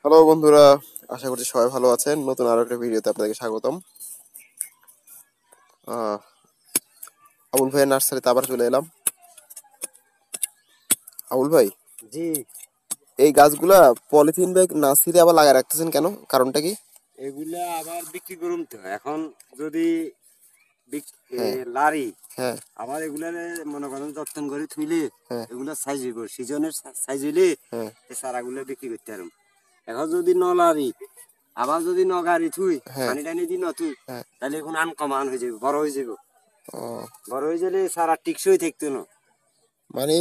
Hello বন্ধুরা, আশা করছি সবাই ভালো আছেন। নতুন আরো একটা ভিডিওতে আপনাদেরকে স্বাগতম। আহ, আবুল ভাইয়ের নার্সারিতে আবার চলে এলাম। আবুল ভাই, জি, এই গাছগুলা পলিথিন ব্যাগ না ছিঁড়ে আবার লাগায় রাখতেছেন কেন? কারণটা কি? এগুলা আবার বিক্রি করুম তো এখন যদি হ্যাঁ, লারি হ্যাঁ, আবার এগুলা মনে করেন যত্ন করে থুইলে হ্যাঁ, এগুলা সাইজ হইব সিজনের সাইজ হইলে হ্যাঁ, এই চারাগুলা বিক্রি করতে পারুম। এখন যদি ন লারি আবার যদি ন গাড়ি থুই হ্যাঁ, পানি টানি দি নথুই হ্যাঁ। তাহলে এখন আনকমান হয়ে যাবে, বড় হয়ে যাব। ও, বড় হয়ে গেলে সারা টিকসই থাকতো না। মানে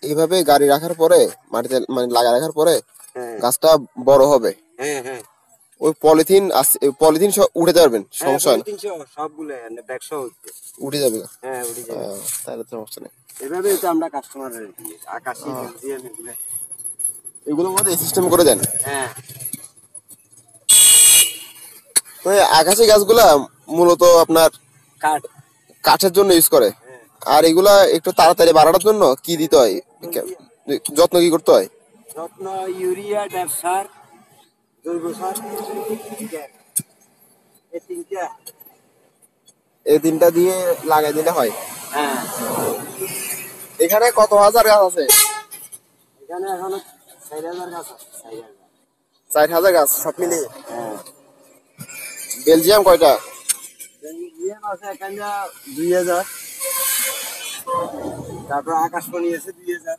এইভাবে গাড়ি রাখার পরে, মাটিতে মানে লাগা রাখার পরে হ্যাঁ, গাছটা বড় হবে। হ্যাঁ, হ্যাঁ, ওই পলিথিন পলিথিন সব উঠে পারবেন, হ্যাঁ, সমস্যা হয় না? 300 সবগুলো ব্যাগ সহ হচ্ছে। উঠে যাবে। হ্যাঁ, উঠে যাবে। তাহলে তো সমস্যা নেই। এভাবেই তো আমরা কাস্টমারের আকাশি আহ, বেলজিয়াম এগুলো। এগুলোর মধ্যে সিস্টেম করে দেন। হ্যাঁ, তো এই আকাশি গাছগুলা মূলত আপনার কাঠ। কাঠের জন্য ইউজ করে। হ্যাঁ, আর এগুলা একটু তাড়াতাড়ি বাড়ানোর জন্য কি দিতে হয়? ইউরিয়া। যত্ন কি করতে হয়? যত্ন ইউরিয়া, ডাব সার, জৈব সার, এই তিনটা। এই তিনটা দিয়ে লাগাই দিলে হয়। হ্যাঁ, এখানে কত হাজার গাছ আছে? এখানে এখনো 4,000 গাছ আছে, 4,000। 4,000 গাছ সব মিলিয়ে। হ্যাঁ, বেলজিয়াম কয়টা? বেলজিয়াম আছে এখানে 2,000। তারপর আকাশমণি আছে 2,000।